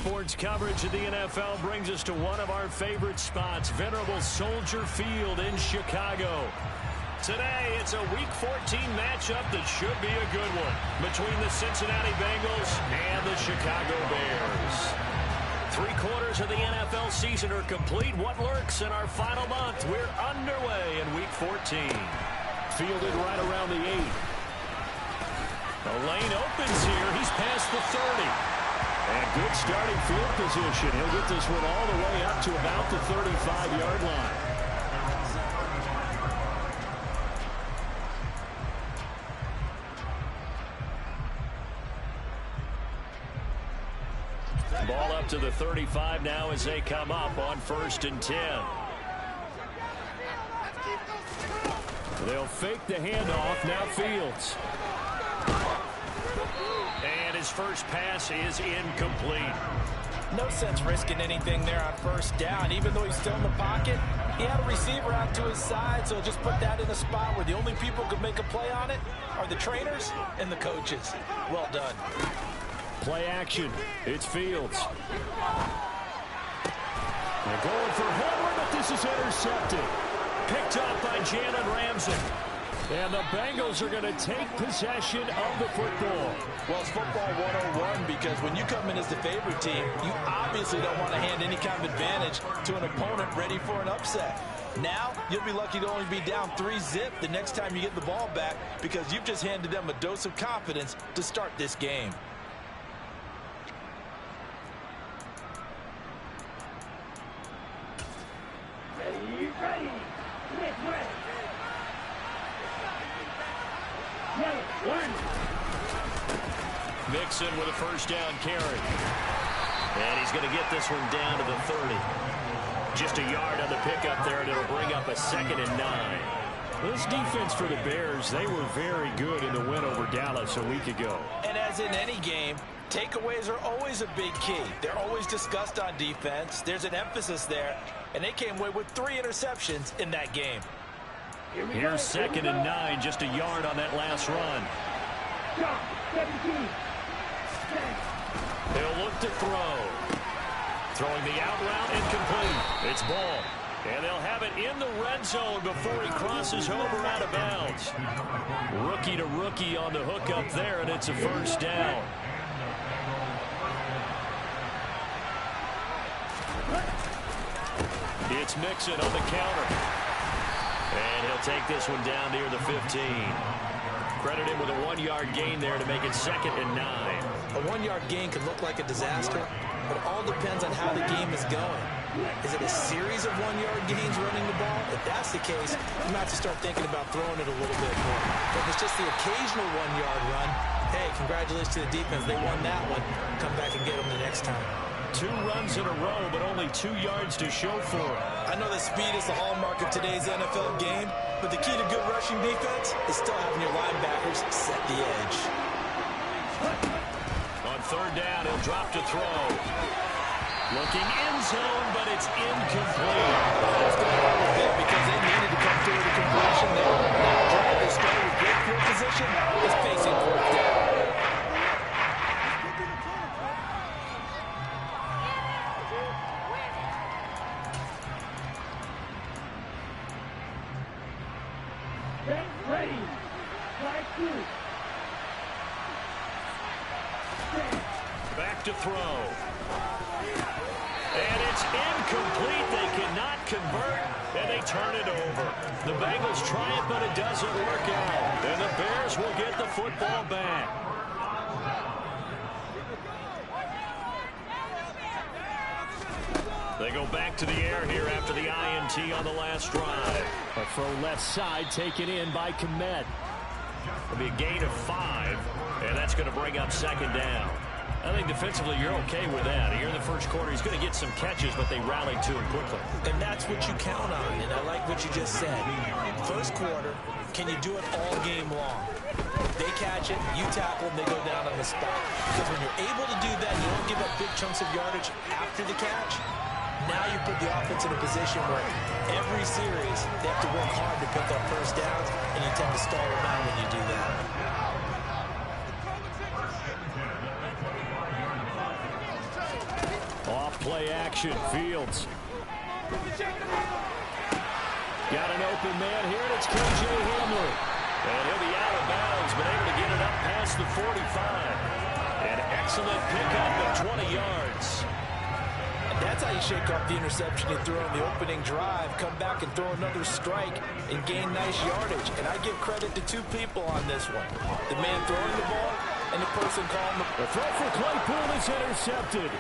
sports coverage of the NFL brings us to one of our favorite spots, venerable Soldier Field in Chicago. Today, it's a Week 14 matchup that should be a good one between the Cincinnati Bengals and the Chicago Bears. 3/4 of the NFL season are complete. What lurks in our final month? We're underway in Week 14. Fielded right around the 8. The lane opens here. He's past the 30. And good starting field position. He'll get this one all the way up to about the 35-yard line. Ball up to the 35 now as they come up on 1st and 10. They'll fake the handoff. Now Fields. And his first pass is incomplete. No sense risking anything there on 1st down. Even though he's still in the pocket, he had a receiver out to his side, so just put that in a spot where the only people who could make a play on it are the trainers and the coaches. Well done. Play action. It's Fields. They're going for Homer, but this is intercepted. Picked up by Jalen Ramsey. And the Bengals are going to take possession of the football. Well, it's football 101 because when you come in as the favorite team, you obviously don't want to hand any kind of advantage to an opponent ready for an upset. Now, you'll be lucky to only be down 3-zip the next time you get the ball back because you've just handed them a dose of confidence to start this game. Mixon with a 1st down carry. And he's going to get this one down to the 30. Just a yard on the pickup there, and it'll bring up a 2nd and 9. This defense for the Bears, they were very good in the win over Dallas a week ago. And as in any game, takeaways are always a big key. They're always discussed on defense. There's an emphasis there, and they came away with 3 interceptions in that game. Here's 2nd and 9, just a yard on that last run. They'll look to throw. Throwing the out route, incomplete. It's ball. And they'll have it in the red zone before he crosses over out of bounds. Rookie to rookie on the hook up there, and it's a 1st down. It's Mixon on the counter. And he'll take this one down near the 15. Credit him with a 1-yard gain there to make it 2nd and 9. A 1-yard gain can look like a disaster, but it all depends on how the game is going. Is it a series of 1-yard gains running the ball? If that's the case, you might have to start thinking about throwing it a little bit more. But if it's just the occasional 1-yard run, hey, congratulations to the defense. They won that one. Come back and get them the next time. 2 runs in a row, but only 2 yards to show for it. I know that speed is the hallmark of today's NFL game, but the key to good rushing defense is still having your linebackers set the edge. On 3rd down, he'll drop to throw. Looking end zone, but it's incomplete. That's going to help a bit because they needed to come through the completion there. Now, the drive they started with great field position is facing 4th down. Back to throw. And it's incomplete. They cannot convert, and they turn it over. The Bengals try it, but it doesn't work out. And the Bears will get the football back. They go back to the air here after the INT on the last drive. A throw left side taken in by Kmet. It'll be a gain of 5, and that's going to bring up 2nd down. I think defensively you're okay with that. Here in the 1st quarter, he's going to get some catches, but they rallied to him quickly. And that's what you count on, and I like what you just said. 1st quarter, can you do it all game long? They catch it, you tackle them, they go down on the spot. Because when you're able to do that, you don't give up big chunks of yardage after the catch. Now you put the offense in a position where every series they have to work hard to pick up 1st downs, and you tend to stall them out when you do that. action. Fields. Got an open man here, and it's K.J. Hamler. And he'll be out of bounds, but able to get it up past the 45. An excellent pickup of 20 yards. And that's how you shake off the interception you threw on the opening drive. Come back and throw another strike and gain nice yardage. And I give credit to two people on this one. The man throwing the ball and the person calling the throw for Claypool is intercepted.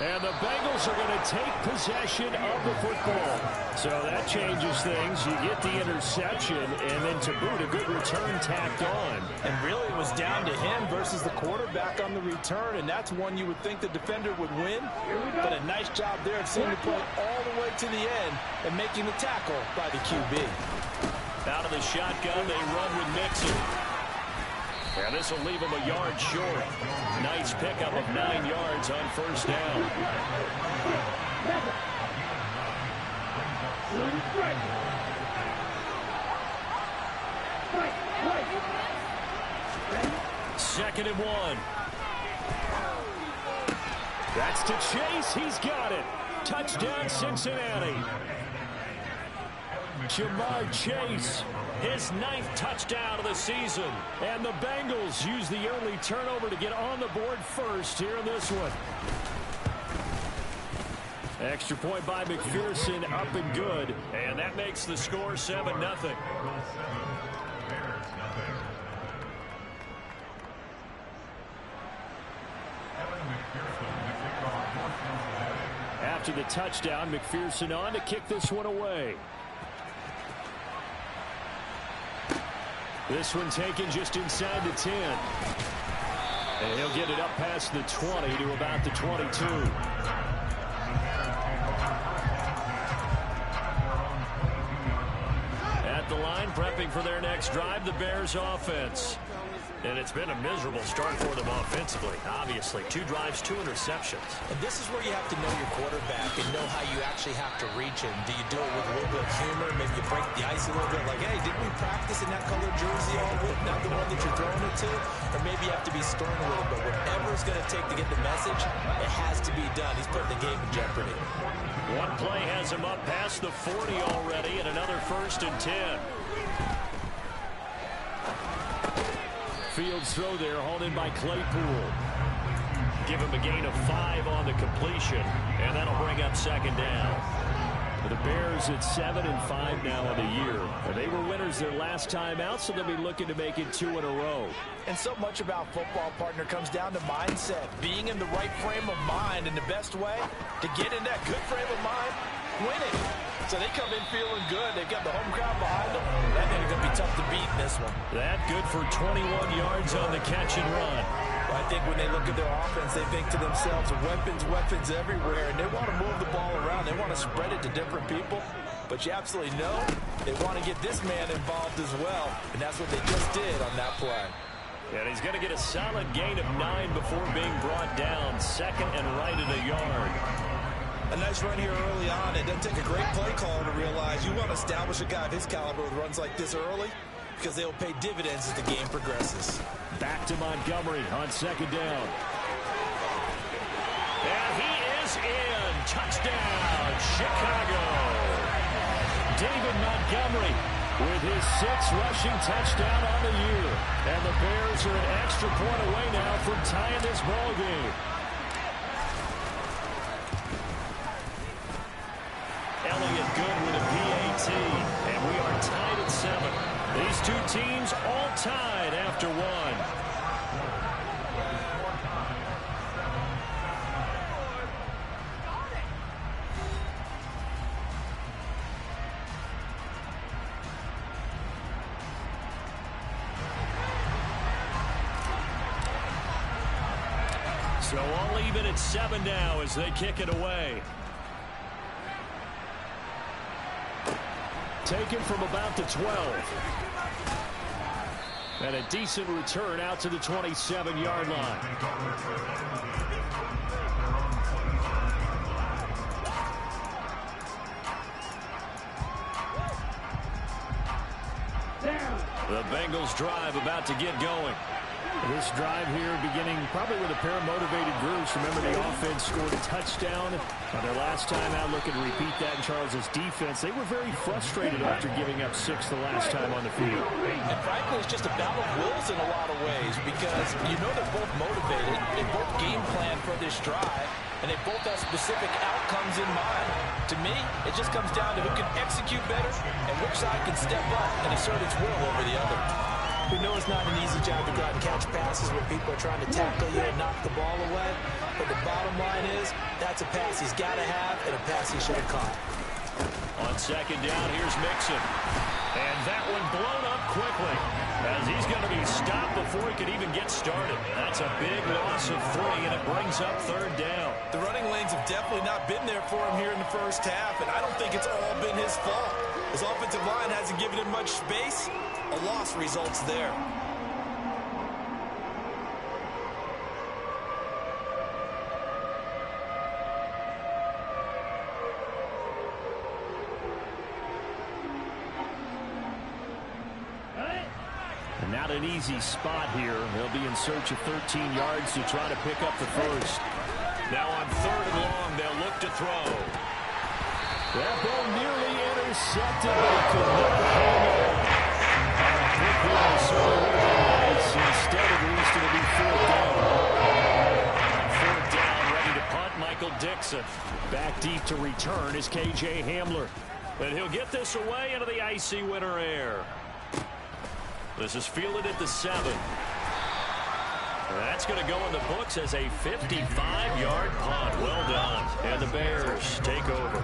And the Bengals are going to take possession of the football. So that changes things. You get the interception, and then to boot, a good return tacked on. And really, it was down to him versus the quarterback on the return, and that's one you would think the defender would win. But a nice job there of seeing the play all the way to the end and making the tackle by the QB. Out of the shotgun, they run with Mixon. And this will leave him a yard short. Nice pickup of 9 yards on first down. Second and 1. That's to Chase. He's got it. Touchdown, Cincinnati. Jamar Chase, his 9th touchdown of the season. And the Bengals use the early turnover to get on the board first here in this one. Extra point by McPherson, up and good. And that makes the score 7-0. After the touchdown, McPherson on to kick this one away. This one taken just inside the 10. And he'll get it up past the 20 to about the 22. At the line, prepping for their next drive, the Bears offense. And it's been a miserable start for them offensively. Obviously, 2 drives, 2 interceptions. And this is where you have to know your quarterback and know how you actually have to reach him. Do you do it with a little bit of humor? Maybe you break the ice a little bit like, hey, didn't we practice in that colored jersey all week? Not the one that you're throwing it to? Or maybe you have to be stern a little bit. Whatever it's going to take to get the message, it has to be done. He's putting the game in jeopardy. One play has him up past the 40 already, and another 1st and 10. Fields throw there, hauled in by Claypool. Give him a gain of 5 on the completion, and that'll bring up second down. The Bears at 7-5 now on the year. And they were winners their last time out, so they'll be looking to make it 2 in a row. And so much about football, partner, comes down to mindset. Being in the right frame of mind, and the best way to get in that good frame of mind, winning. So they come in feeling good. They've got the home crowd behind them. That thing is going to be tough to beat in this one. That good for 21 yards on the catch and run. I think when they look at their offense, they think to themselves, weapons everywhere, and they want to move the ball around. They want to spread it to different people. But you absolutely know they want to get this man involved as well, and that's what they just did on that play. And he's going to get a solid gain of 9 before being brought down. Second and right at a yard. A nice run here early on. It doesn't take a great play caller to realize you want to establish a guy of his caliber with runs like this early because they'll pay dividends as the game progresses. Back to Montgomery on second down. And he is in. Touchdown, Chicago. David Montgomery with his 6th rushing touchdown on the year. And the Bears are an extra point away now from tying this ball game. Elliott good with a PAT, and we are tied at 7. These two teams all tied after 1. So all even at 7 now as they kick it away. Taken from about the 12. And a decent return out to the 27-yard line. The Bengals drive about to get going. This drive here beginning probably with a pair of motivated groups. Remember, the offense scored a touchdown on their last time out. Looking to repeat that in Charles's defense. They were very frustrated after giving up 6 the last time on the field. And frankly, it's just a battle of wills in a lot of ways because you know they're both motivated. They both game plan for this drive, and they both have specific outcomes in mind. To me, it just comes down to who can execute better and which side can step up and assert its will over the other. We know it's not an easy job to go out and catch passes when people are trying to tackle you and knock the ball away. But the bottom line is, that's a pass he's got to have and a pass he should have caught. On second down, here's Mixon. And that one blown up quickly as he's going to be stopped before he could even get started. That's a big loss of 3, and it brings up third down. The running lanes have definitely not been there for him here in the first half, and I don't think it's all been his fault. His offensive line hasn't given him much space. A loss results there. And not an easy spot here. They'll be in search of 13 yards to try to pick up the first. Now on third and long, they'll look to throw. That ball nearly intercepted, but he could not hang on. Instead, at least it'll be fourth down. Fourth down, ready to punt, Michael Dixon. Back deep to return is K.J. Hamler. And he'll get this away into the icy winter air. This is fielded at the 7. That's going to go in the books as a 55-yard punt. Well done. And the Bears take over.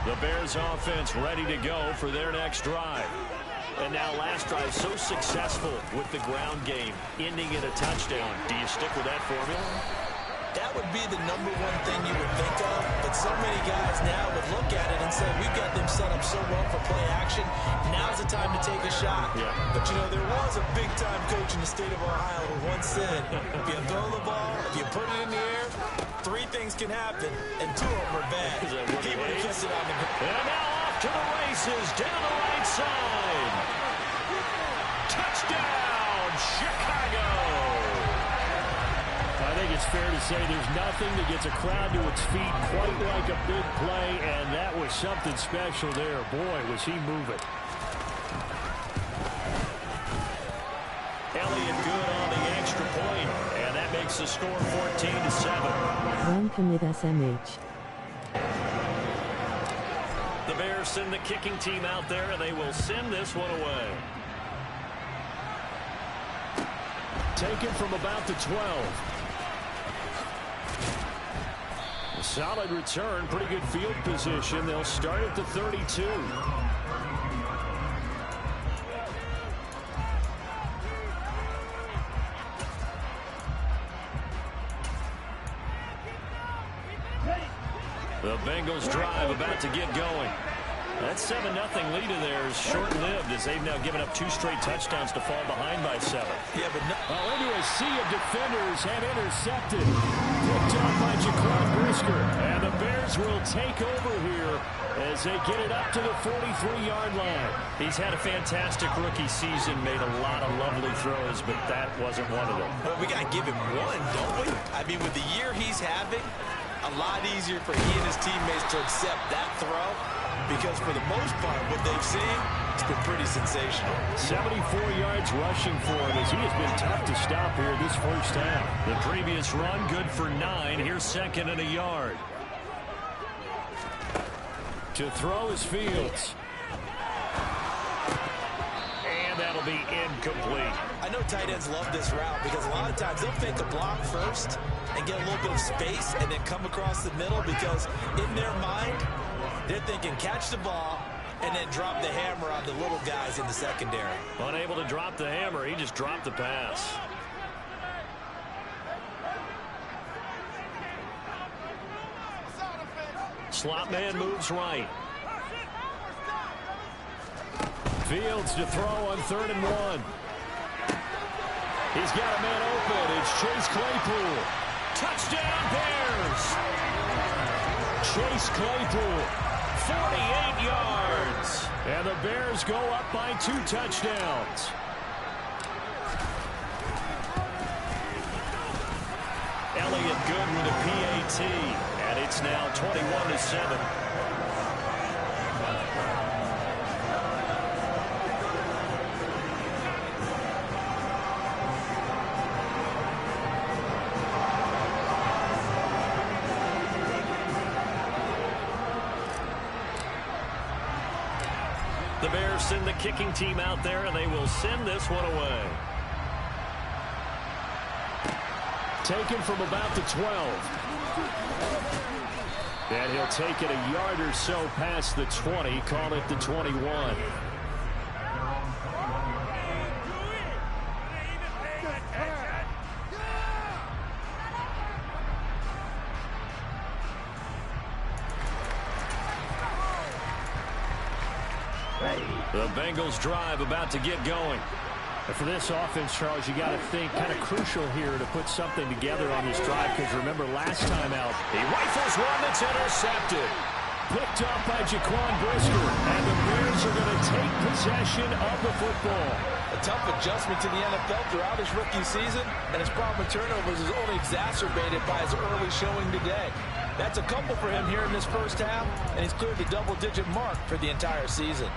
The Bears offense ready to go for their next drive. And now last drive so successful with the ground game, ending in a touchdown. Do you stick with that formula? That would be the number one thing you would think of, but so many guys now would look at it and say, we've got them set up so well for play action. Now's the time to take a shot. Yeah. But, you know, there was a big-time coach in the state of Ohio who once said, if you throw the ball, if you put it in the air, 3 things can happen, and 2 of them are bad. He would have kept it on the ground. And now off to the races, down the right side. Touchdown, Chicago! I think it's fair to say there's nothing that gets a crowd to its feet quite like a big play, and that was something special there. Boy, was he moving. Elliott good on the extra point, and that makes the score 14-7. Bramkamida Sandwich. The Bears send the kicking team out there, and they will send this one away. Taken from about the 12. A solid return, pretty good field position. They'll start at the 32. The Bengals drive about to get going. That 7-0 lead of theirs short-lived as they've now given up 2 straight touchdowns to fall behind by 7. Yeah, but into a sea of defenders and intercepted. Picked up by Jaquan Brisker. And the Bears will take over here as they get it up to the 43-yard line. He's had a fantastic rookie season, made a lot of lovely throws, but that wasn't one of them. Well, we got to give him one, don't we? I mean, with the year he's having, a lot easier for he and his teammates to accept that throw. Because for the most part, what they've seen, it's been pretty sensational. 74 yards rushing for him as he has been tough to stop here this first half. The previous run, good for 9. Here's second and a yard. To throw is Fields. And that'll be incomplete. I know tight ends love this route because a lot of times they'll fake a block first and get a little bit of space and then come across the middle because in their mind, they're thinking catch the ball and then drop the hammer on the little guys in the secondary. Unable to drop the hammer, he just dropped the pass. Slot man moves right. Fields to throw on 3rd and 1. He's got a man open. It's Chase Claypool. Touchdown Bears! Chase Claypool, 48 yards. And the Bears go up by 2 touchdowns. Elliott good with a PAT, and it's now 21-7. The Bears send the kicking team out there, and they will send this one away. Taken from about the 12. And he'll take it a yard or so past the 20, call it the 21. The Bengals drive about to get going. And for this offense, Charles, you got to think kind of crucial here to put something together on this drive, because remember last time out, he rifles one that's intercepted. Picked up by Jaquan Brisker, and the Bears are going to take possession of the football. A tough adjustment to the NFL throughout his rookie season, and his problem with turnovers is only exacerbated by his early showing today. That's a couple for him here in this first half, and he's cleared the double-digit mark for the entire season.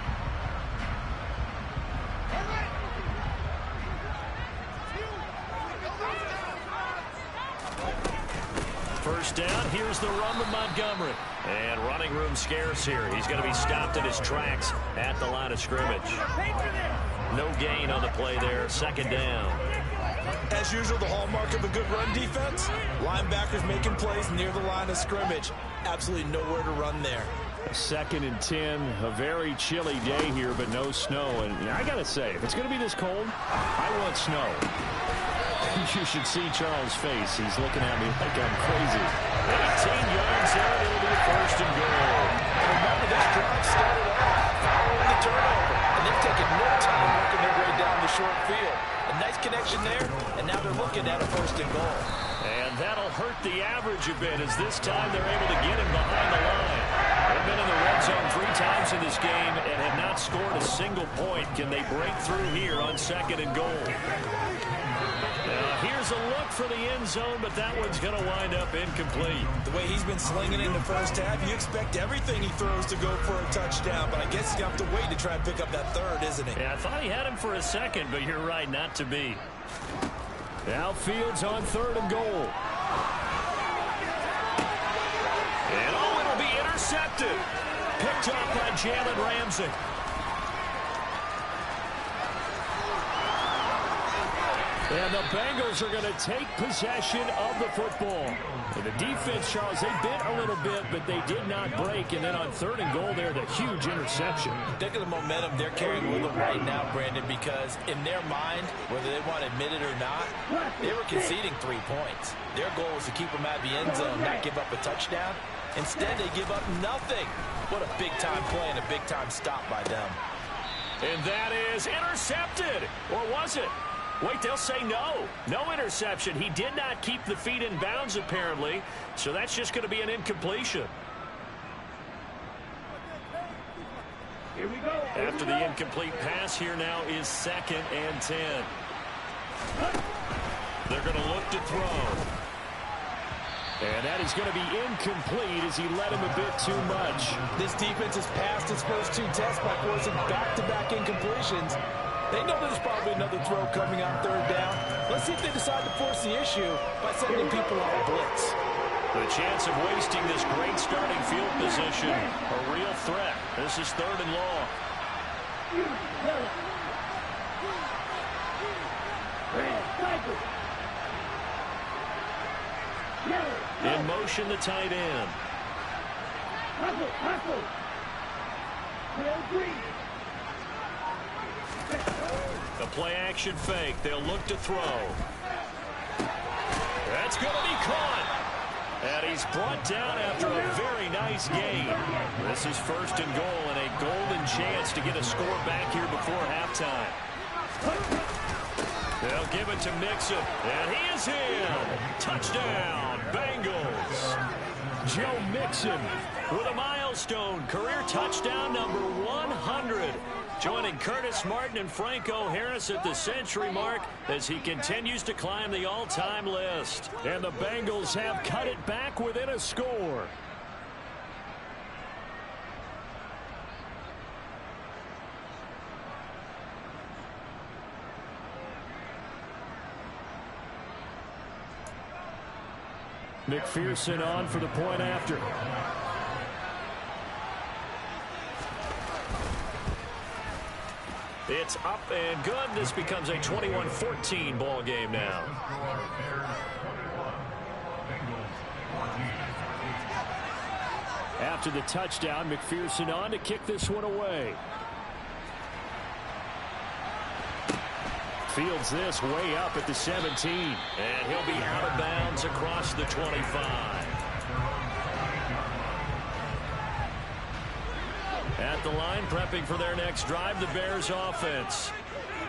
First down, here's the run with Montgomery. And running room scarce here. He's going to be stopped in his tracks at the line of scrimmage. No gain on the play there. Second down. As usual, the hallmark of a good run defense, linebackers making plays near the line of scrimmage. Absolutely nowhere to run there. 2nd and 10, a very chilly day here, but no snow. And I got to say, if it's going to be this cold, I want snow. You should see Charles' face. He's looking at me like I'm crazy. 18 yards there. It'll be 1st and goal. Remember, this drive started off following the turnover, and they've taken no time working their way down the short field. A nice connection there, and now they're looking at a 1st and goal. And that'll hurt the average a bit, as this time they're able to get him behind the line. They've been in the red zone 3 times in this game and have not scored a single point. Can they break through here on 2nd and goal? Here's a look for the end zone, but that one's going to wind up incomplete. The way he's been slinging in the first half, you expect everything he throws to go for a touchdown, but I guess he's going to have to wait to try and pick up that 3rd, isn't he? Yeah, I thought he had him for a second, but you're right, not to be. Outfield's on 3rd and goal. And it'll be intercepted. Picked up by Jalen Ramsey. And the Bengals are going to take possession of the football. And the defense, Charles, they bit a little bit, but they did not break. And then on 3rd and goal there, the huge interception. Think of the momentum they're carrying with them right now, Brandon, because in their mind, whether they want to admit it or not, they were conceding 3 points. Their goal was to keep them out of the end zone, not give up a touchdown. Instead, they give up nothing. What a big-time play and a big-time stop by them. And that is intercepted. Or was it? Wait, they'll say no. No interception. He did not keep the feet in bounds, apparently. So that's just going to be an incompletion. Here we go. After the incomplete pass, here now is 2nd and 10. They're going to look to throw. And that is going to be incomplete as he led him a bit too much. This defense has passed its first 2 tests by forcing back-to-back incompletions. They know there's probably another throw coming on 3rd down. Let's see if they decide to force the issue by sending people on a blitz. The chance of wasting this great starting field position, a real threat. This is 3rd and long. In motion, the tight end. A play-action fake. They'll look to throw. That's going to be caught. And he's brought down after a very nice gain. This is 1st and goal and a golden chance to get a score back here before halftime. They'll give it to Mixon. And he is in. Touchdown, Bengals. Joe Mixon with a milestone career touchdown number 100. Joining Curtis Martin and Franco Harris at the century mark as he continues to climb the all-time list. And the Bengals have cut it back within a score. McPherson on for the point after. It's up and good. This becomes a 21-14 ball game now. After the touchdown, McPherson on to kick this one away. Fields this way up at the 17. And he'll be out of bounds across the 25. At the line, prepping for their next drive, the Bears offense.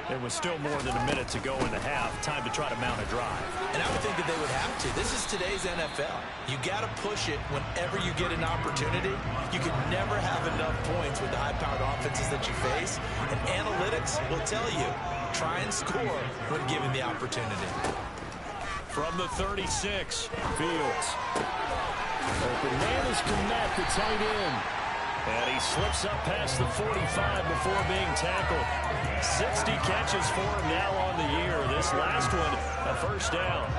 There was still more than a minute to go in the half. Time to try to mount a drive. And I would think that they would have to. This is today's NFL. You got to push it whenever you get an opportunity. You can never have enough points with the high-powered offenses that you face. And analytics will tell you, try and score when given the opportunity. From the 36, Fields. Open man is Komet, the tight end. And he slips up past the 45 before being tackled. 60 catches for him now on the year. This last one, a first down.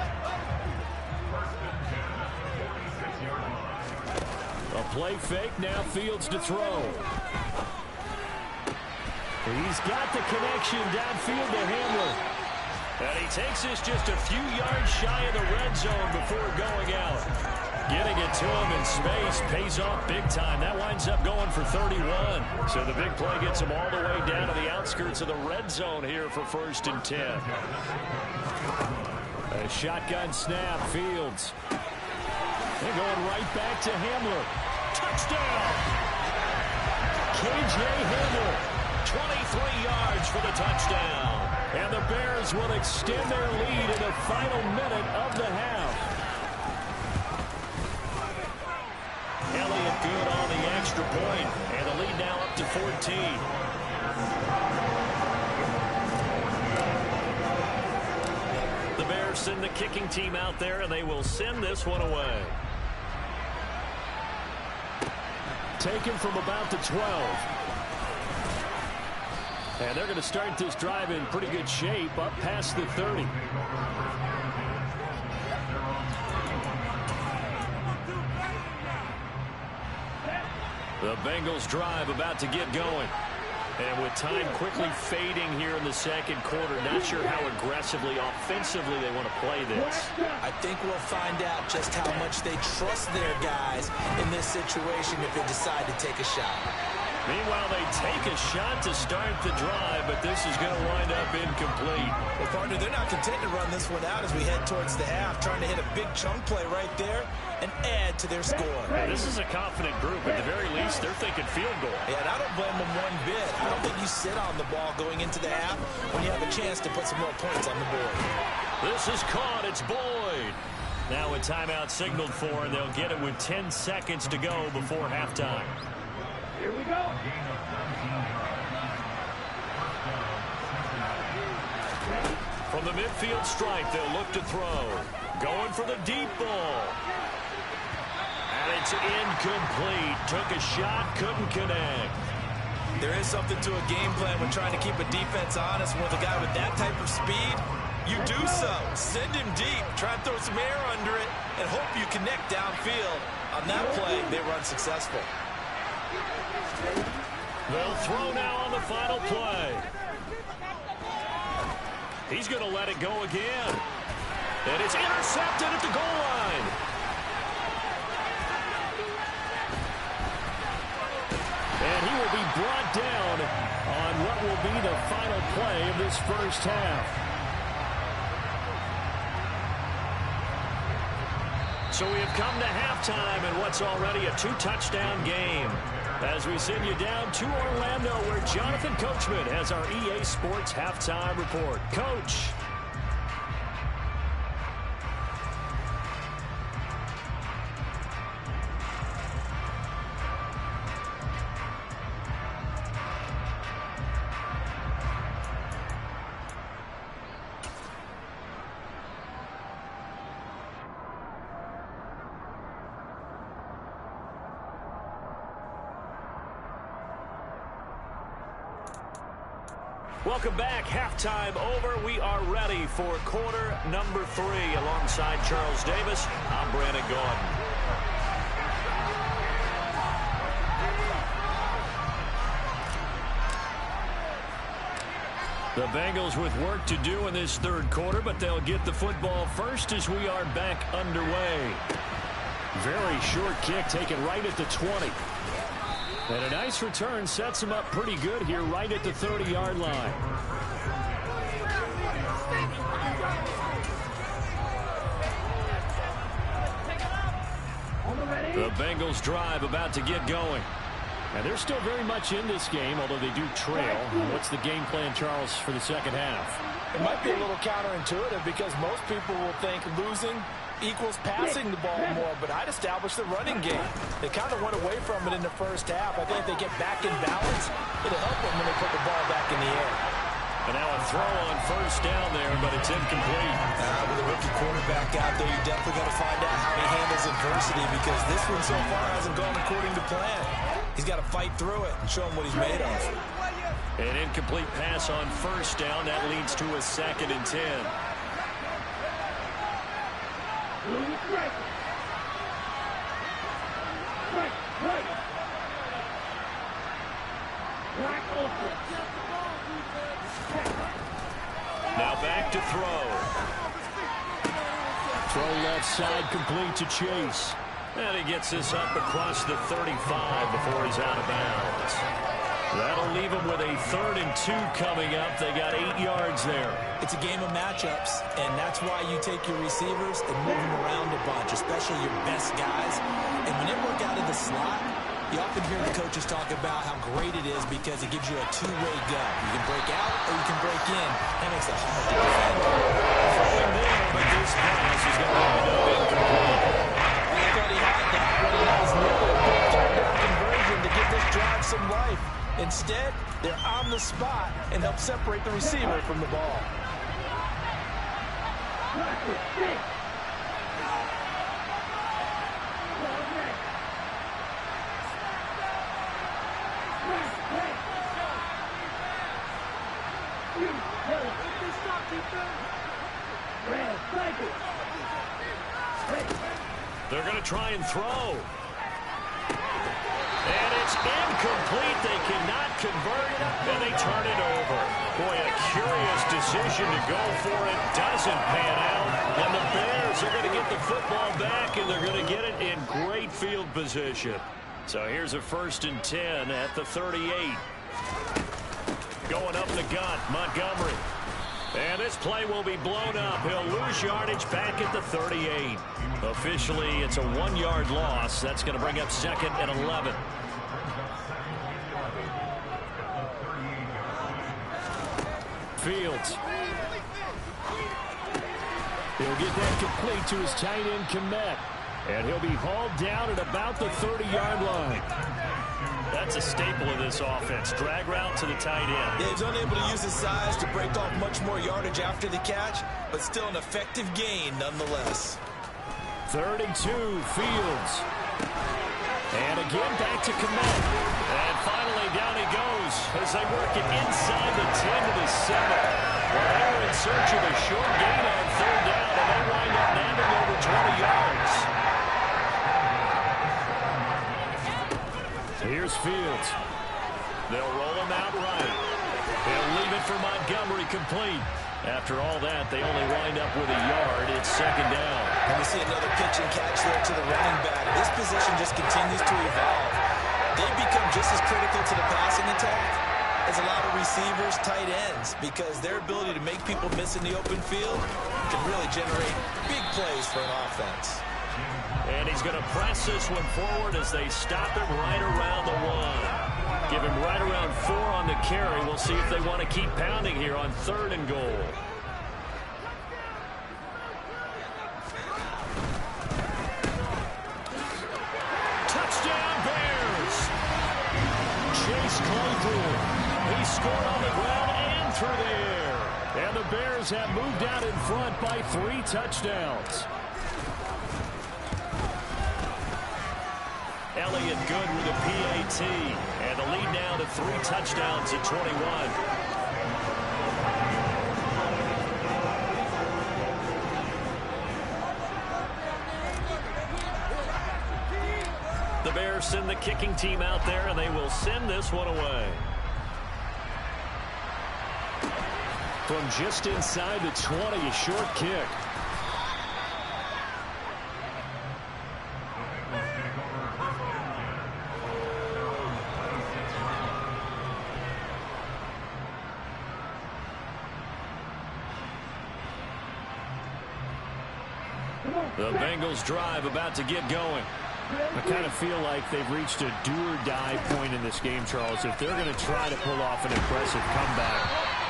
A play fake, now Fields to throw. He's got the connection downfield to Hamler. And he takes this just a few yards shy of the red zone before going out. Getting it to him in space pays off big time. That winds up going for 31. So the big play gets him all the way down to the outskirts of the red zone here for 1st and 10. A shotgun snap, Fields. They're going right back to Hamler. Touchdown! KJ Hamler, 23 yards for the touchdown. And the Bears will extend their lead in the final minute of the half. Elliott good on the extra point, and the lead now up to 14. The Bears send the kicking team out there, and they will send this one away. Taken from about the 12. And they're going to start this drive in pretty good shape up past the 30. The Bengals drive about to get going. And with time quickly fading here in the second quarter, not sure how aggressively, offensively they want to play this. I think we'll find out just how much they trust their guys in this situation if they decide to take a shot. Meanwhile, they take a shot to start the drive, but this is going to wind up incomplete. Well, partner, they're not content to run this one out as we head towards the half, trying to hit a big chunk play right there and add to their score. Yeah, this is a confident group. At the very least, they're thinking field goal. Yeah, and I don't blame them one bit. I don't think you sit on the ball going into the half when you have a chance to put some more points on the board. This is caught. It's Boyd. Now a timeout signaled for, and they'll get it with 10 seconds to go before halftime. Here we go. From the midfield stripe, they'll look to throw. Going for the deep ball. And it's incomplete. Took a shot, couldn't connect. There is something to a game plan when trying to keep a defense honest with a guy with that type of speed. You do so. Send him deep. Try and throw some air under it and hope you connect downfield. On that play, they run successful. They'll throw now on the final play. He's going to let it go again. And it's intercepted at the goal line. And he will be brought down on what will be the final play of this first half. So we have come to halftime in what's already a two-touchdown game. As we send you down to Orlando, where Jonathan Coachman has our EA Sports halftime report. Coach. Welcome back. Halftime over. We are ready for quarter number 3. Alongside Charles Davis, I'm Brandon Gaudin. The Bengals with work to do in this third quarter, but they'll get the football first as we are back underway. Very short kick taken right at the 20. And a nice return sets him up pretty good here right at the 30-yard line. The Bengals drive about to get going. And they're still very much in this game, although they do trail. What's the game plan, Charles, for the second half? It might be a little counterintuitive because most people will think losing equals passing the ball more, but I'd establish the running game. They kind of went away from it in the first half. I think if they get back in balance, it'll help them when they put the ball back in the air. And now a throw on first down there, but it's incomplete. With a rookie quarterback out there, you're definitely going to find out how he handles adversity because this one so far hasn't gone according to plan. He's got to fight through it and show him what he's made of. An incomplete pass on first down. That leads to a 2nd and 10. Now back to throw. Throw left side complete to Chase. And he gets this up across the 35 before he's out of bounds. That'll leave him with a 3rd and 2 coming up. They got 8 yards there. It's a game of matchups, and that's why you take your receivers and move them around a bunch, especially your best guys. And when they work out of the slot, you often hear the coaches talk about how great it is because it gives you a two-way go. You can break out or you can break in. That makes it hard to defend. Throwing there, but this pass is going to wind up incomplete. I thought he had that one, and that was nearly a big third-down conversion to give this drive some life. Instead, they're on the spot and help separate the receiver from the ball. They're going to try and throw. And it's incomplete. They cannot convert, and they turn it over. Boy, a curious decision to go for it. Doesn't pan out. And the Bears are going to get the football back, and they're going to get it in great field position. So here's a 1st and 10 at the 38. Going up the gut, Montgomery. And this play will be blown up. He'll lose yardage back at the 38. Officially, it's a 1-yard loss. That's going to bring up 2nd and 11. Fields. He'll get that complete to his tight end, Kmet. And he'll be hauled down at about the 30-yard line. That's a staple of this offense. Drag route to the tight end. Yeah, he's unable to use his size to break off much more yardage after the catch, but still an effective gain nonetheless. 3rd and 2, Fields. And again back to Kmet. And finally down he goes as they work it inside the 10 to the 7. Well, they were in search of a short gain on 3rd down, and they wind up nabbing over 20 yards. Here's Fields. They'll roll him out right. They'll leave it for Montgomery complete. After all that, they only wind up with a yard. It's 2nd down. And we see another pitch and catch there to the running back. This position just continues to evolve. They become just as critical to the passing attack as a lot of receivers, tight ends, because their ability to make people miss in the open field can really generate big plays for an offense. And he's going to press this one forward as they stop him right around the 1. Give him right around 4 on the carry. We'll see if they want to keep pounding here on 3rd and goal. Touchdown, Bears! Chase Claypool. He scored on the ground and through the air. And the Bears have moved out in front by 3 touchdowns. Elliott good with a PAT. And the lead now to 3 touchdowns at 21. The Bears send the kicking team out there, and they will send this one away. From just inside the 20, a short kick. The Bengals drive about to get going. I kind of feel like they've reached a do-or-die point in this game, Charles. If they're going to try to pull off an impressive comeback,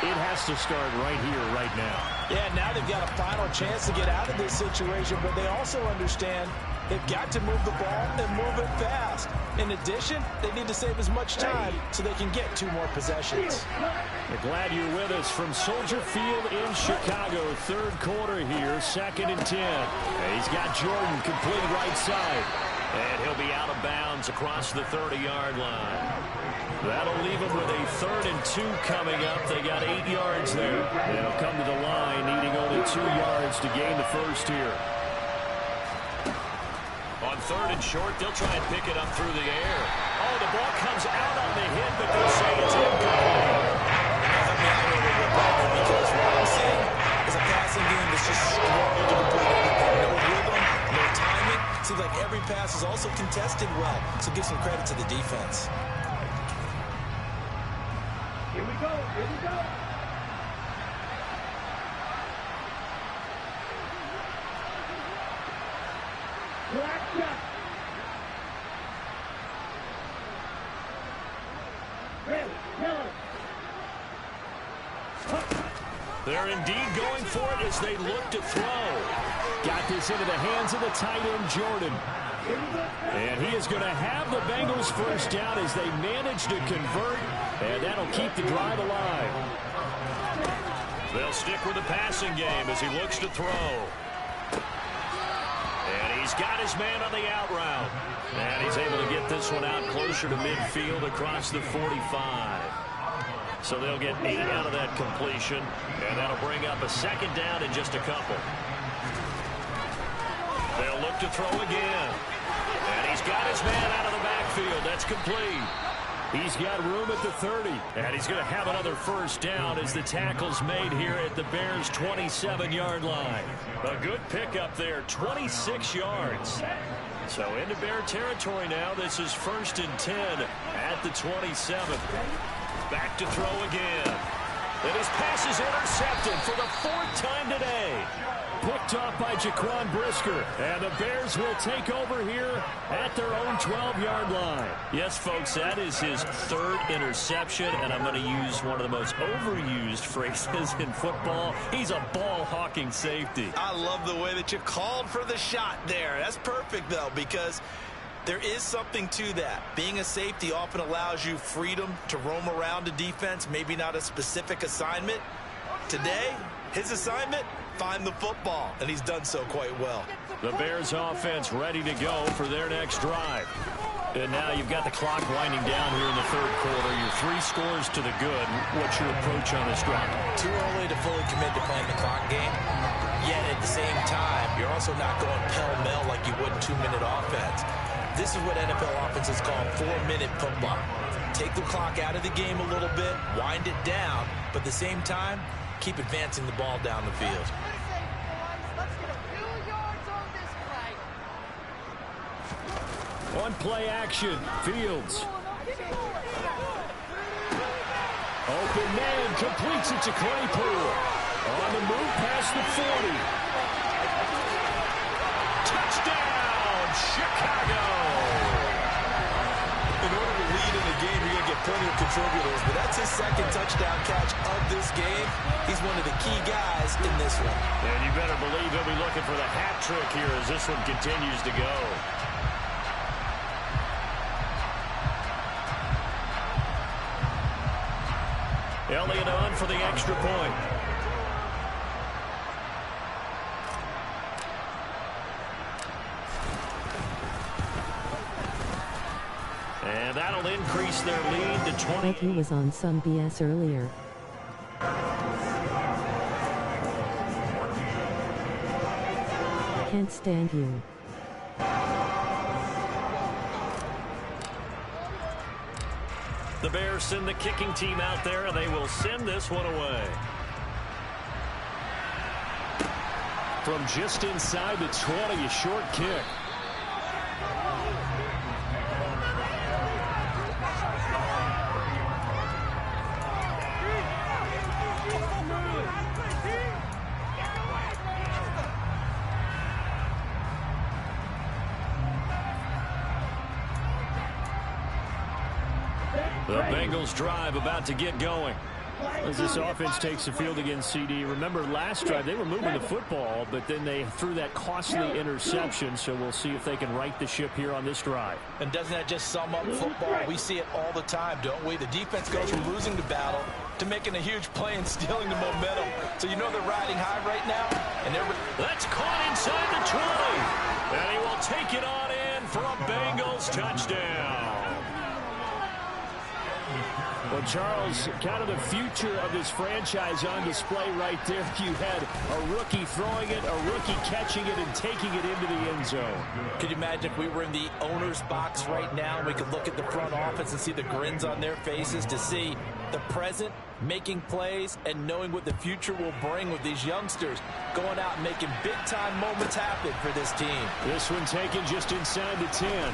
it has to start right here, right now. Yeah, now they've got a final chance to get out of this situation, but they also understand they've got to move the ball and move it fast. In addition, they need to save as much time so they can get 2 more possessions. We're glad you're with us from Soldier Field in Chicago. Third quarter here, 2nd and 10. He's got Jordan complete right side. And he'll be out of bounds across the 30-yard line. That'll leave him with a 3rd and 2 coming up. They got 8 yards there. They'll come to the line needing only 2 yards to gain the first here. On 3rd and short, they'll try and pick it up through the air. Oh, the ball comes out on the hit, but they'll say it's incomplete. Because what I'm seeing is a passing game that's just struggling to complete anything. No rhythm, no timing. Seems like every pass is also contested well, so give some credit to the defense. Here we go. Here we go. Black shot. Red, yellow. They're indeed going for it as they look to throw. Got this into the hands of the tight end, Jordan. And he is going to have the Bengals first down as they manage to convert, and that'll keep the drive alive. They'll stick with the passing game as he looks to throw. And he's got his man on the out route. And he's able to get this one out closer to midfield across the 45. So they'll get 8 out of that completion, and that'll bring up a 2nd down in just a couple. They'll look to throw again. And he's got his man out of the backfield. That's complete. He's got room at the 30. And he's going to have another first down as the tackle's made here at the Bears' 27-yard line. A good pickup there, 26 yards. So into Bear territory now. This is 1st and 10 at the 27. Back to throw again. And his pass is intercepted for the 4th time today. Picked off by Jaquan Brisker. And the Bears will take over here at their own 12-yard line. Yes, folks, that is his 3rd interception. And I'm going to use one of the most overused phrases in football. He's a ball-hawking safety. I love the way that you called for the shot there. That's perfect, though, because there is something to that. Being a safety often allows you freedom to roam around a defense, maybe not a specific assignment. Today, his assignment, find the football, and he's done so quite well. The Bears offense ready to go for their next drive. And now you've got the clock winding down here in the 3rd quarter. You're 3 scores to the good. What's your approach on this drive? Too early to fully commit to playing the clock game. Yet at the same time, you're also not going pell-mell like you would in 2-minute offense. This is what NFL offenses call 4-minute football. Take the clock out of the game a little bit, wind it down, but at the same time, keep advancing the ball down the field. On play action, Fields. Open man, completes it to Claypool. On the move past the 40. Touchdown, Chicago! In order to lead in the game, you're going to get plenty of contributors, but that's his 2nd touchdown catch of this game. He's one of the key guys in this one. And you better believe he'll be looking for the hat trick here as this one continues to go. Elliott on for the extra point. And that'll increase their lead to 20. Like he was on some BS earlier. Can't stand you. The Bears send the kicking team out there, and they will send this one away. From just inside the 20, a short kick. The Bengals drive about to get going. As this offense takes the field against CD, remember last drive they were moving the football, but then they threw that costly interception, so we'll see if they can right the ship here on this drive. And doesn't that just sum up football? We see it all the time, don't we? The defense goes from losing the battle to making a huge play and stealing the momentum. So you know they're riding high right now. And that's caught inside the 20. And he will take it on in for a Bengals touchdown. Well, Charles, kind of the future of this franchise on display right there. You had a rookie throwing it, a rookie catching it, and taking it into the end zone. Could you imagine if we were in the owner's box right now and we could look at the front office and see the grins on their faces to see the present making plays and knowing what the future will bring with these youngsters going out and making big-time moments happen for this team. This one taken just inside the 10.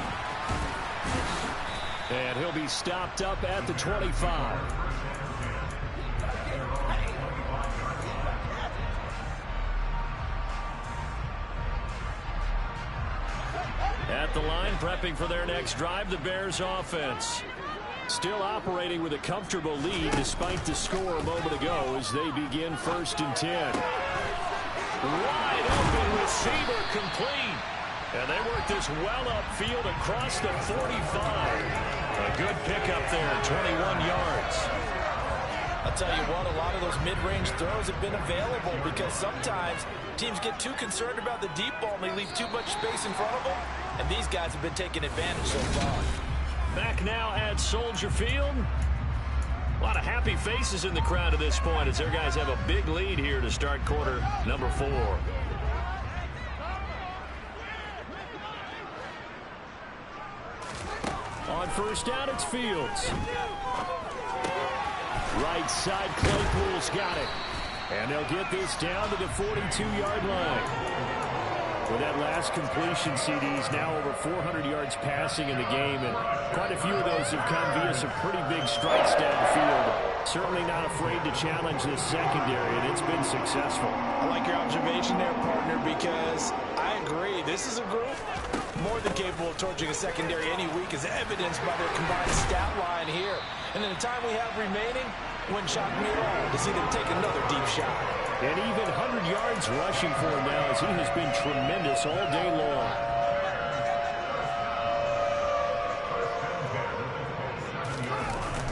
And he'll be stopped up at the 25. At the line, prepping for their next drive, the Bears offense. Still operating with a comfortable lead despite the score a moment ago as they begin 1st and 10. Wide open receiver complete. And they work this well upfield across the 45. A good pickup there, 21 yards. I'll tell you what, a lot of those mid-range throws have been available because sometimes teams get too concerned about the deep ball and they leave too much space in front of them. And these guys have been taking advantage so far. Back now at Soldier Field. A lot of happy faces in the crowd at this point as their guys have a big lead here to start quarter number 4. On first down, it's Fields. Right side, Claypool's got it. And they'll get this down to the 42-yard line. With that last completion, CD's now over 400 yards passing in the game, and quite a few of those have come via some pretty big strikes downfield. Certainly not afraid to challenge this secondary, and it's been successful. I like your observation there, partner, because I agree. This is a group more than capable of torching a secondary any week, as evidenced by their combined stat line here. And in the time we have remaining, it wouldn't shock me at all to see them take another deep shot. And even 100 yards rushing for him now, as he has been tremendous all day long.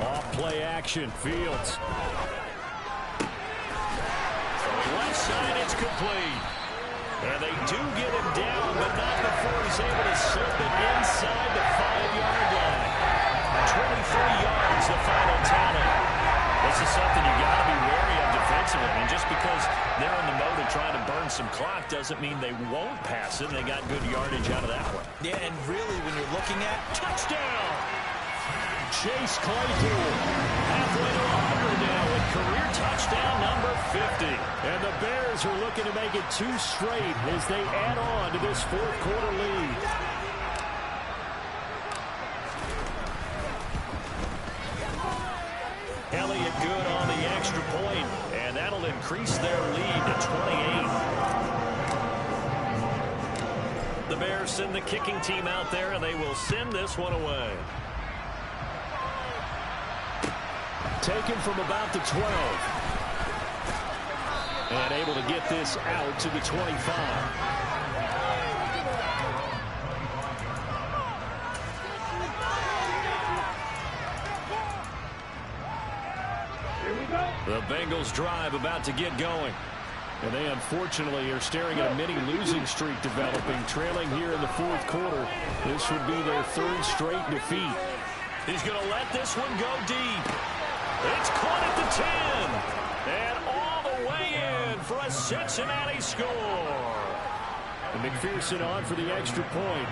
Off play action, Fields. Left side, it's complete. And they do get him down, but not before he's able to slip it inside the 5-yard line. 23 yards, the final tally. This is something you got to be wary of defensively. I mean, just because they're in the mode of trying to burn some clock doesn't mean they won't pass it. They got good yardage out of that one. Yeah, and really, when you're looking at touchdown, Chase Claypool halfway to 100 now with career touchdown number 50. And the Bears are looking to make it 2 straight as they add on to this 4th quarter lead. Elliott good on the extra point, and that'll increase their lead to 28. The Bears send the kicking team out there, and they will send this one away. Taken from about the 12. And able to get this out to the 25. The Bengals drive about to get going. And they unfortunately are staring at a mini losing streak developing, trailing here in the 4th quarter. This would be their 3rd straight defeat. He's going to let this one go deep. It's caught at the 10. And all the way in for a Cincinnati score. And McPherson on for the extra point.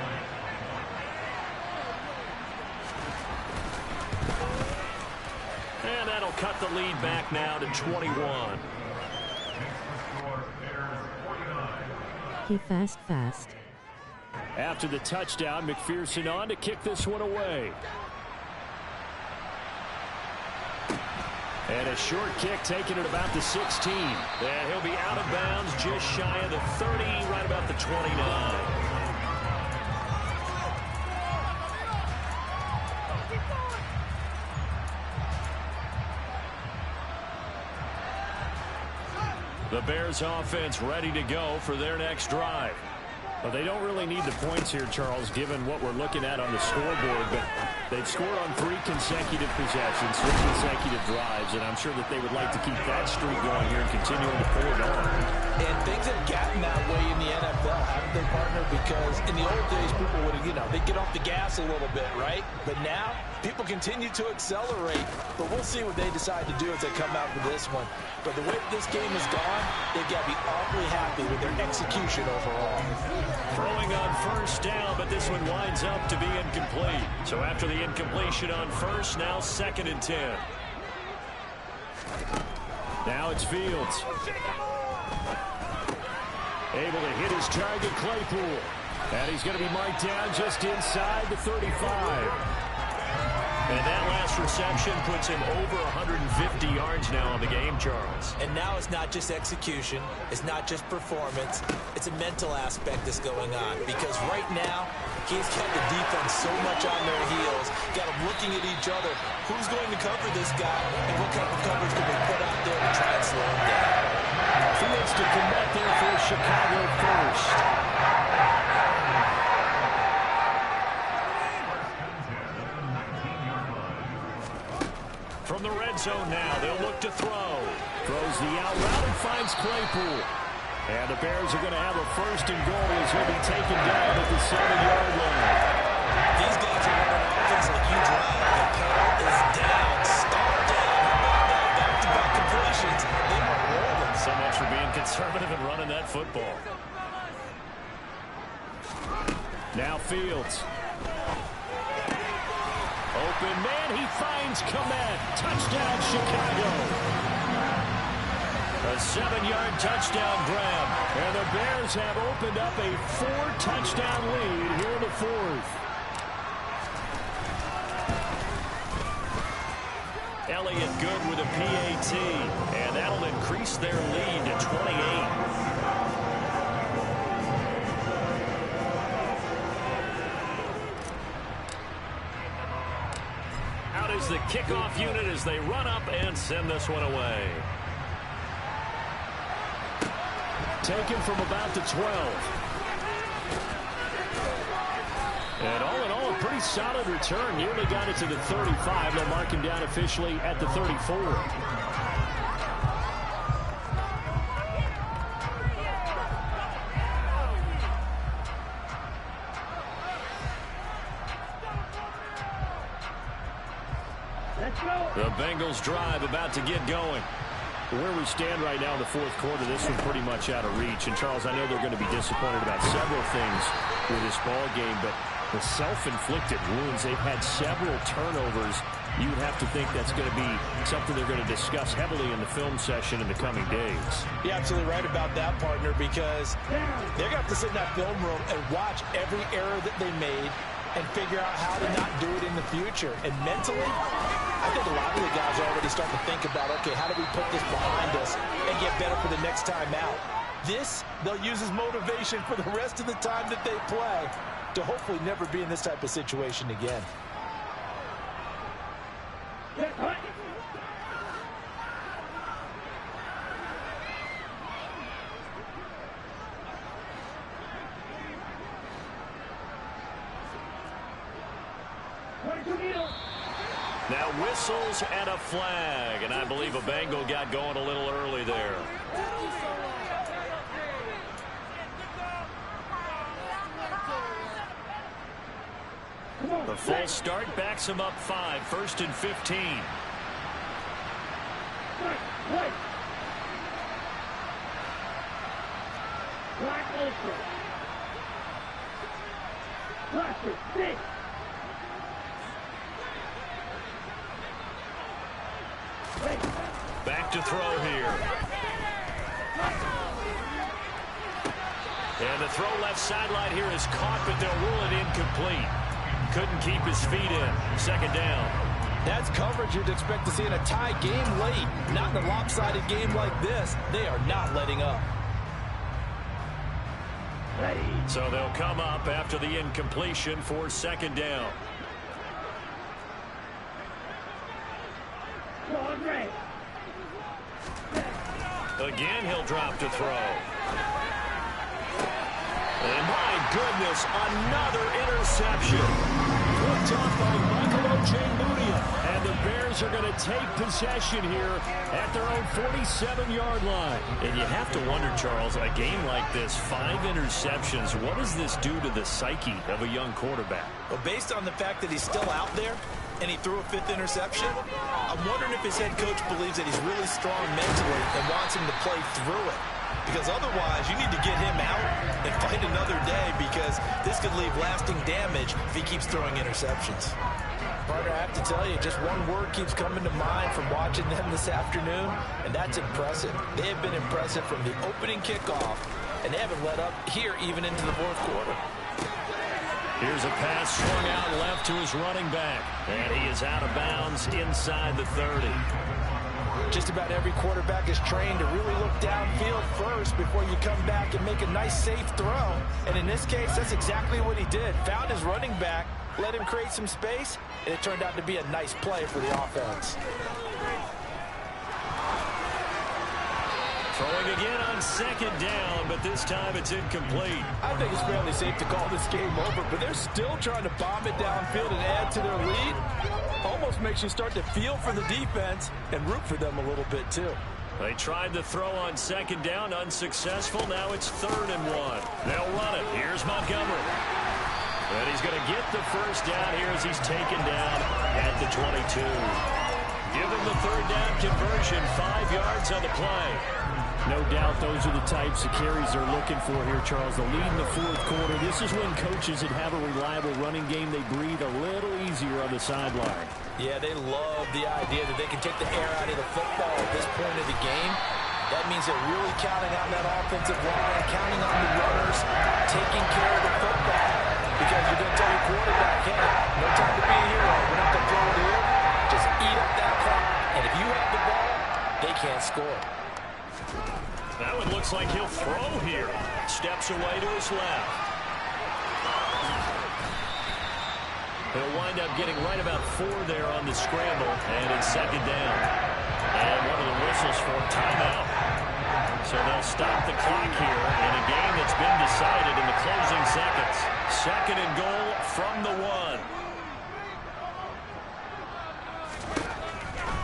cut the lead back now to 21. He fast. After the touchdown, McPherson on to kick this one away. And a short kick taken at about the 16. And he'll be out of bounds just shy of the 30, right about the 29. The Bears offense ready to go for their next drive. Well, they don't really need the points here, Charles, given what we're looking at on the scoreboard, but they've scored on 3 consecutive possessions, 3 consecutive drives, and I'm sure that they would like to keep that streak going here and continuing to pull it on. And things have gotten that way in the NFL, haven't they, partner? Because in the old days, people would have, they'd get off the gas a little bit, right? But now, people continue to accelerate, but we'll see what they decide to do as they come out for this one. But the way this game has gone, they've got to be awfully happy with their execution overall. Throwing on first down, but this one winds up to be incomplete. So after the incompletion on first, now 2nd and 10. Now it's Fields. Able to hit his target, Claypool. And he's going to be marked down just inside the 35. And that last reception puts him over 150 yards now on the game, Charles. And now it's not just execution. It's not just performance. It's a mental aspect that's going on. Because right now, he's kept the defense so much on their heels. Got them looking at each other. Who's going to cover this guy? And what kind of coverage can we put out there to try and slow him down? Fields to connect there for Chicago first. From the red zone now, they'll look to throw. Throws the out route and finds Claypool. And the Bears are going to have a 1st and goal as he'll be taken down at the 7-yard line. These guys are running offense like you drive. The pedal is down. Start down. Back-to-back completions. They are rolling. So much for being conservative and running that football. Now Fields. Open man, he finds Komet. Touchdown, Chicago. A 7-yard touchdown grab. And the Bears have opened up a 4-touchdown lead here in the 4th. Elliott good with a PAT. And that'll increase their lead to 28. Is the kickoff unit as they run up and send this one away. Taken from about the 12. And all in all, a pretty solid return. Nearly got it to the 35. They'll mark him down officially at the 34. The Bengals drive about to get going. Where we stand right now in the 4th quarter, this one pretty much out of reach. And, Charles, I know they're going to be disappointed about several things with this ball game, but the self-inflicted wounds, they've had several turnovers. You would have to think that's going to be something they're going to discuss heavily in the film session in the coming days. You're absolutely right about that, partner, because they're going to have to sit in that film room and watch every error that they made and figure out how to not do it in the future. And mentally, I think a lot of the guys are already starting to think about, okay, how do we put this behind us and get better for the next time out? This, they'll use as motivation for the rest of the time that they play to hopefully never be in this type of situation again. Now whistles and a flag, and I believe a Bengal got going a little early there. The full start backs him up 5, 1st and 15. Black Ultra. Cluster, 6. to throw here. And the throw left sideline here is caught, but they'll rule it incomplete. Couldn't keep his feet in. Second down. That's coverage you'd expect to see in a tie game late. Not in a lopsided game like this. They are not letting up. So they'll come up after the incompletion for second down. Again, he'll drop to throw. And my goodness, another interception. Picked off by Michael Ojembudia. And the Bears are going to take possession here at their own 47-yard line. And you have to wonder, Charles, a game like this, 5 interceptions, what does this do to the psyche of a young quarterback? Well, based on the fact that he's still out there and he threw a 5th interception, I'm wondering if his head coach believes that he's really strong mentally and wants him to play through it. Because otherwise, you need to get him out and fight another day, because this could leave lasting damage if he keeps throwing interceptions. Partner, I have to tell you, just one word keeps coming to mind from watching them this afternoon, and that's impressive. They have been impressive from the opening kickoff, and they haven't let up here even into the 4th quarter. Here's a pass swung out left to his running back, and he is out of bounds inside the 30. Just about every quarterback is trained to really look downfield first before you come back and make a nice, safe throw. And in this case, that's exactly what he did. Found his running back, let him create some space, and it turned out to be a nice play for the offense. Throwing again on second down, but this time it's incomplete. I think it's fairly safe to call this game over, but they're still trying to bomb it downfield and add to their lead. Almost makes you start to feel for the defense and root for them a little bit too. They tried to throw on second down, unsuccessful. Now it's 3rd and 1. They'll run it. Here's Montgomery. And he's going to get the first down here as he's taken down at the 22. Give him the 3rd down conversion, 5 yards on the play. No doubt those are the types of carries they're looking for here, Charles. The lead in the 4th quarter. This is when coaches that have a reliable running game, they breathe a little easier on the sideline. Yeah, they love the idea that they can take the air out of the football at this point of the game. That means they're really counting on that offensive line, counting on the runners, taking care of the football. Because you're going to tell your quarterback, hey, no time to be a hero. We're not going to throw it here. Just eat up that clock. And if you have the ball, they can't score. Now it looks like he'll throw here. Steps away to his left. He'll wind up getting right about 4 there on the scramble, and it's second down. And one of the whistles for a timeout. So they'll stop the clock here in a game that's been decided in the closing seconds. 2nd and goal from the 1.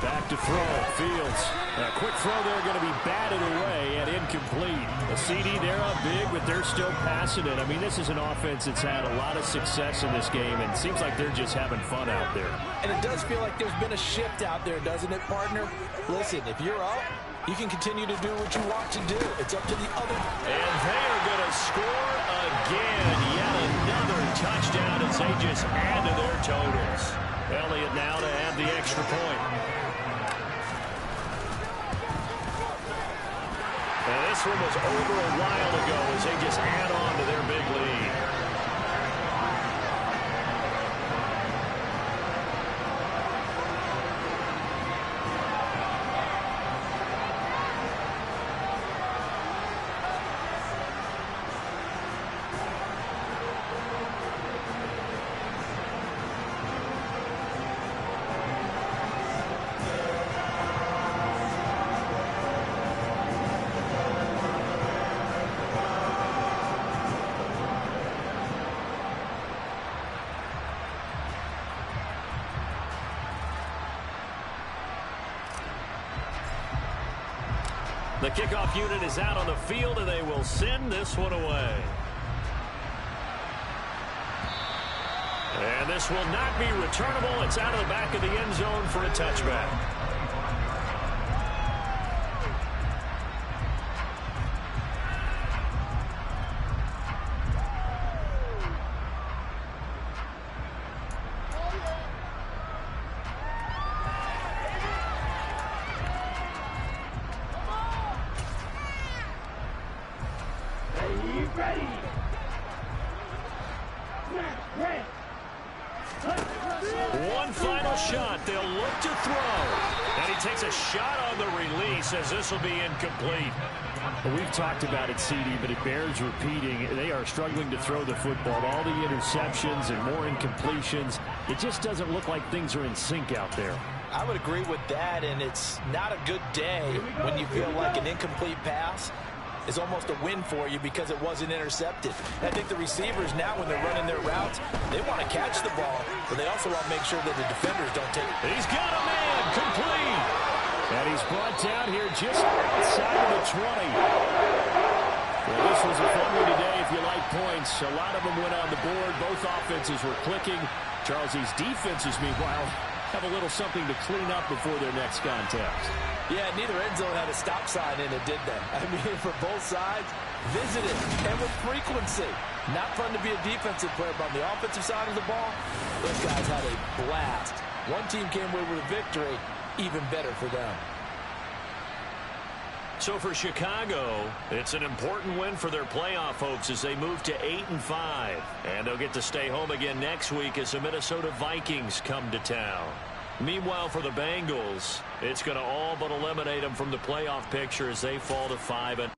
Back to throw. Fields. A quick throw there going to be batted away and incomplete. A CD, they're up big, but they're still passing it. I mean, this is an offense that's had a lot of success in this game, and it seems like they're just having fun out there. And it does feel like there's been a shift out there, doesn't it, partner? Listen, if you're up, you can continue to do what you want to do. It's up to the other. And they are going to score again. Yet another touchdown as they just add to their totals. Elliott now to add the extra point. And this one was over a while ago as they just add on to their big lead. The kickoff unit is out on the field, and they will send this one away. And this will not be returnable. It's out of the back of the end zone for a touchback. Red. One final shot. They'll look to throw. And he takes a shot on the release as this will be incomplete. Well, we've talked about it, CD, but it bears repeating. They are struggling to throw the football. All the interceptions and more incompletions. It just doesn't look like things are in sync out there. I would agree with that, and it's not a good day when you feel like an incomplete pass is almost a win for you because it wasn't intercepted. I think the receivers now, when they're running their routes, they want to catch the ball, but they also want to make sure that the defenders don't take it. He's got a man complete. And he's brought down here just outside of the 20. Well, this was a fun one today if you like points. A lot of them went on the board. Both offenses were clicking. Charles, these defenses, meanwhile, have a little something to clean up before their next contest. Yeah, neither end zone had a stop sign in it, did they? I mean, for both sides, visited and with frequency. Not fun to be a defensive player, but on the offensive side of the ball, those guys had a blast. One team came away with a victory, even better for them. So for Chicago, it's an important win for their playoff hopes as they move to 8-5. And they'll get to stay home again next week as the Minnesota Vikings come to town. Meanwhile, for the Bengals, it's going to all but eliminate them from the playoff picture as they fall to 5-0.